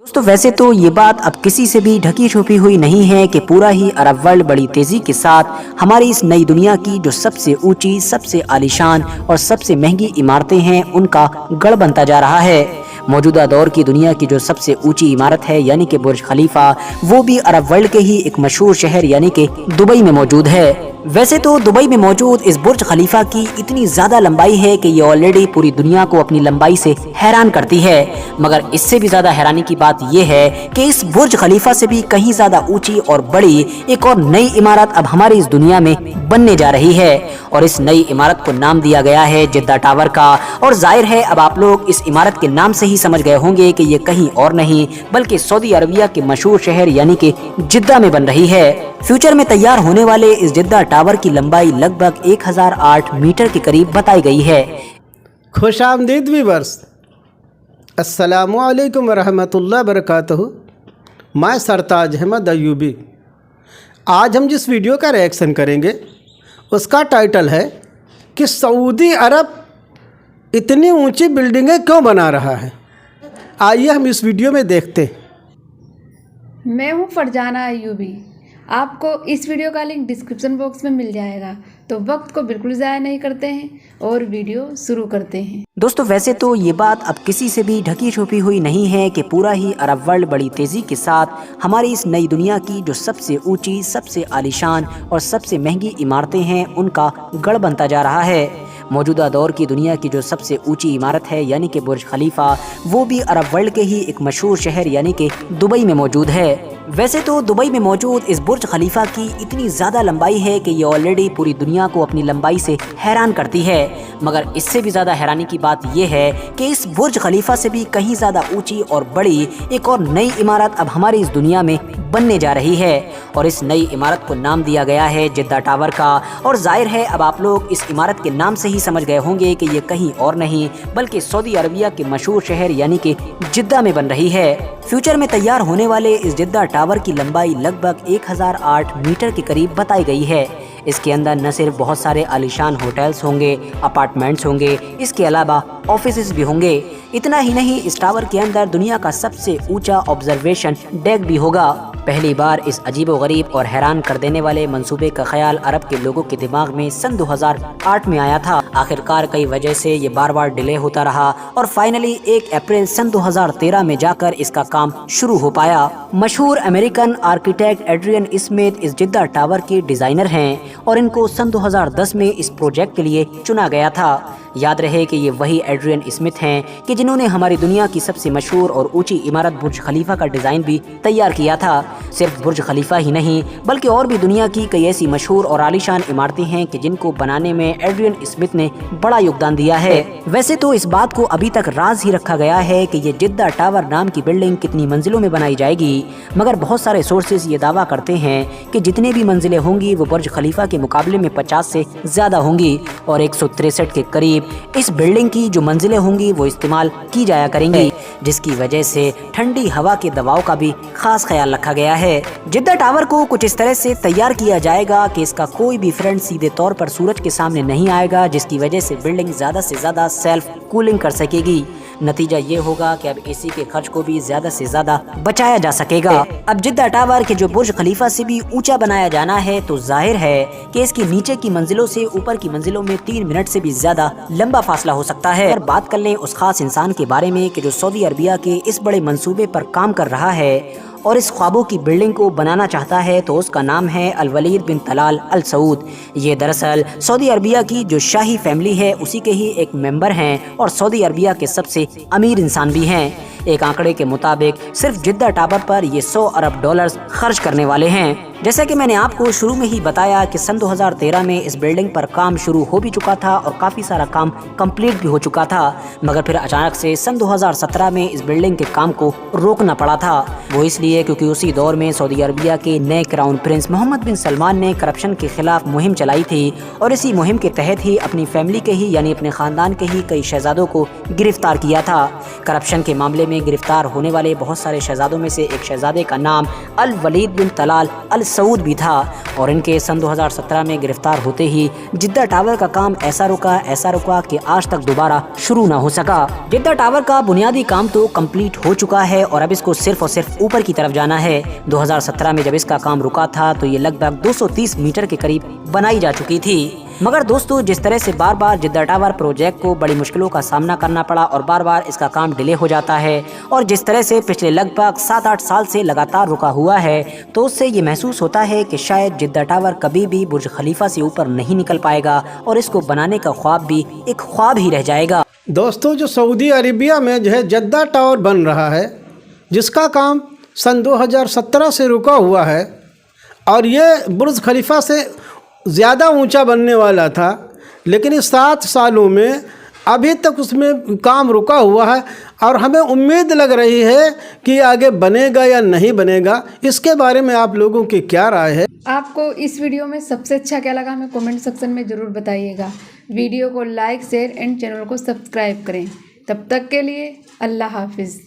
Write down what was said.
दोस्तों वैसे तो ये बात अब किसी से भी ढकी छुपी हुई नहीं है कि पूरा ही अरब वर्ल्ड बड़ी तेजी के साथ हमारी इस नई दुनिया की जो सबसे ऊंची, सबसे आलीशान और सबसे महंगी इमारतें हैं उनका गढ़ बनता जा रहा है। मौजूदा दौर की दुनिया की जो सबसे ऊंची इमारत है यानी कि बुर्ज खलीफा, वो भी अरब वर्ल्ड के ही एक मशहूर शहर यानी कि दुबई में मौजूद है। वैसे तो दुबई में मौजूद इस बुर्ज खलीफा की इतनी ज्यादा लंबाई है कि ये ऑलरेडी पूरी दुनिया को अपनी लंबाई से हैरान करती है, मगर इससे भी ज्यादा हैरानी की बात यह है कि इस बुर्ज खलीफा से भी कहीं ज्यादा ऊंची और बड़ी एक और नई इमारत अब हमारी इस दुनिया में बनने जा रही है और इस नई इमारत को नाम दिया गया है जिद्दा टावर का। और जाहिर है अब आप लोग इस इमारत के नाम से ही समझ गए होंगे कि ये कहीं और नहीं बल्कि सऊदी अरबिया के मशहूर शहर यानी कि जिद्दा में बन रही है। फ्यूचर में तैयार होने वाले इस जिद्दा टावर की लंबाई लगभग 1008 मीटर के करीब बताई गई है। खुशामदीद व्यूअर्स, अस्सलामु अलैकुम वरहमतुल्लाहि वबरकातुहू। मैं सरताज अहमद अयूबी। आज हम जिस वीडियो का रिएक्शन करेंगे उसका टाइटल है कि सऊदी अरब इतनी ऊंची बिल्डिंगें क्यों बना रहा है। आइए हम इस वीडियो में देखते हैं। मैं हूँ फरजाना अयूबी। आपको इस वीडियो का लिंक डिस्क्रिप्शन बॉक्स में मिल जाएगा, तो वक्त को बिल्कुल ज़ाया नहीं करते हैं और वीडियो शुरू करते हैं। दोस्तों वैसे तो ये बात अब किसी से भी ढकी छुपी हुई नहीं है कि पूरा ही अरब वर्ल्ड बड़ी तेजी के साथ हमारी इस नई दुनिया की जो सबसे ऊंची, सबसे आलीशान और सबसे महंगी इमारतें हैं उनका गढ़ बनता जा रहा है। मौजूदा दौर की दुनिया की जो सबसे ऊंची इमारत है यानी कि बुर्ज खलीफा, वो भी अरब वर्ल्ड के ही एक मशहूर शहर यानी कि दुबई में मौजूद है। वैसे तो दुबई में मौजूद इस बुर्ज खलीफा की इतनी ज़्यादा लंबाई है कि ये ऑलरेडी पूरी दुनिया को अपनी लंबाई से हैरान करती है, मगर इससे भी ज़्यादा हैरानी की बात यह है कि इस बुर्ज खलीफा से भी कहीं ज़्यादा ऊंची और बड़ी एक और नई इमारत अब हमारी इस दुनिया में बनने जा रही है और इस नई इमारत को नाम दिया गया है जिद्दा टावर का। और जाहिर है अब आप लोग इस इमारत के नाम से ही समझ गए होंगे कि ये कहीं और नहीं बल्कि सऊदी अरबिया के मशहूर शहर यानी कि जिद्दा में बन रही है। फ्यूचर में तैयार होने वाले इस जिद्दा टावर की लंबाई लगभग 1008 मीटर के करीब बताई गई है। इसके अंदर न सिर्फ बहुत सारे आलीशान होटल्स होंगे, अपार्टमेंट्स होंगे, इसके अलावा ऑफिसेज भी होंगे। इतना ही नहीं, इस टावर के अंदर दुनिया का सबसे ऊंचा ऑब्जर्वेशन डेक भी होगा। पहली बार इस अजीबोगरीब और हैरान कर देने वाले मंसूबे का ख्याल अरब के लोगों के दिमाग में सन 2008 में आया था। आखिरकार कई वजह से ये बार बार डिले होता रहा और फाइनली 1 अप्रैल सन 2013 में जाकर इसका काम शुरू हो पाया। मशहूर अमेरिकन आर्किटेक्ट एड्रियन स्मिथ इस जिद्दा टावर के डिजाइनर हैं और इनको सन 2010 में इस प्रोजेक्ट के लिए चुना गया था। याद रहे कि ये वही एड्रियन स्मिथ हैं कि जिन्होंने हमारी दुनिया की सबसे मशहूर और ऊंची इमारत बुर्ज खलीफा का डिज़ाइन भी तैयार किया था। सिर्फ बुर्ज खलीफा ही नहीं बल्कि और भी दुनिया की कई ऐसी मशहूर और आलीशान इमारतें हैं कि जिनको बनाने में एड्रियन स्मिथ ने बड़ा योगदान दिया है। वैसे तो इस बात को अभी तक राज ही रखा गया है कि ये जिद्दा टावर नाम की बिल्डिंग कितनी मंजिलों में बनाई जाएगी, मगर बहुत सारे सोर्सेज ये दावा करते हैं कि जितने भी मंजिलें होंगी वो बुर्ज खलीफा के मुकाबले में 50 से ज़्यादा होंगी और 163 के करीब इस बिल्डिंग की जो मंजिलें होंगी वो इस्तेमाल की जाया करेंगी, जिसकी वजह से ठंडी हवा के दबाव का भी खास ख्याल रखा गया है। जिद्दा टावर को कुछ इस तरह से तैयार किया जाएगा कि इसका कोई भी फ्रंट सीधे तौर पर सूरज के सामने नहीं आएगा, जिसकी वजह से बिल्डिंग ज़्यादा से ज़्यादा सेल्फ कूलिंग कर सकेगी। नतीजा ये होगा कि अब एसी के खर्च को भी ज्यादा से ज्यादा बचाया जा सकेगा। अब जिद्दा टावर के जो बुर्ज खलीफा से भी ऊंचा बनाया जाना है तो जाहिर है कि इसकी नीचे की मंजिलों से ऊपर की मंजिलों में 3 मिनट से भी ज्यादा लंबा फासला हो सकता है। अगर बात कर लें उस खास इंसान के बारे में कि जो सऊदी अरबिया के इस बड़े मंसूबे पर काम कर रहा है और इस ख्वाबों की बिल्डिंग को बनाना चाहता है, तो उसका नाम है अल वलीद बिन तलाल अल सऊद। ये दरअसल सऊदी अरबिया की जो शाही फैमिली है उसी के ही एक मेंबर हैं और सऊदी अरबिया के सबसे अमीर इंसान भी हैं। एक आंकड़े के मुताबिक सिर्फ जिद्दा टावर पर ये 100 अरब डॉलर्स खर्च करने वाले हैं। जैसा कि मैंने आपको शुरू में ही बताया कि सन 2013 में इस बिल्डिंग पर काम शुरू हो भी चुका था और काफ़ी सारा काम कंप्लीट भी हो चुका था, मगर फिर अचानक से सन 2017 में इस बिल्डिंग के काम को रोकना पड़ा था। वो इसलिए क्योंकि उसी दौर में सऊदी अरबिया के नए क्राउन प्रिंस मोहम्मद बिन सलमान ने करप्शन के खिलाफ मुहिम चलाई थी और इसी मुहिम के तहत ही अपनी फैमिली के ही यानी अपने खानदान के ही कई शहजादों को गिरफ्तार किया था। करप्शन के मामले में गिरफ्तार होने वाले बहुत सारे शहजादों में से एक शहजादे का नाम अल वलीद बिन तलाल अल सऊद भी था और इनके सन 2017 में गिरफ्तार होते ही जिद्दा टावर का काम ऐसा रुका कि आज तक दोबारा शुरू ना हो सका। जिद्दा टावर का बुनियादी काम तो कंप्लीट हो चुका है और अब इसको सिर्फ और सिर्फ ऊपर की तरफ जाना है। 2017 में जब इसका काम रुका था तो ये लगभग 230 मीटर के करीब बनाई जा चुकी थी। मगर दोस्तों, जिस तरह से बार बार जिद्दा टावर प्रोजेक्ट को बड़ी मुश्किलों का सामना करना पड़ा और बार बार इसका काम डिले हो जाता है और जिस तरह से पिछले लगभग 7-8 साल से लगातार रुका हुआ है, तो उससे ये महसूस होता है कि शायद जिद्दा टावर कभी भी बुर्ज खलीफा से ऊपर नहीं निकल पाएगा और इसको बनाने का ख्वाब भी एक ख्वाब ही रह जाएगा। दोस्तों, जो सऊदी अरेबिया में जो है जिद्दा टावर बन रहा है, जिसका काम सन 2017 से रुका हुआ है और ये बुर्ज खलीफा से ज़्यादा ऊंचा बनने वाला था, लेकिन इस 7 सालों में अभी तक उसमें काम रुका हुआ है और हमें उम्मीद लग रही है कि आगे बनेगा या नहीं बनेगा। इसके बारे में आप लोगों की क्या राय है? आपको इस वीडियो में सबसे अच्छा क्या लगा हमें कमेंट सेक्शन में ज़रूर बताइएगा। वीडियो को लाइक, शेयर एंड चैनल को सब्सक्राइब करें। तब तक के लिए अल्लाह हाफिज़।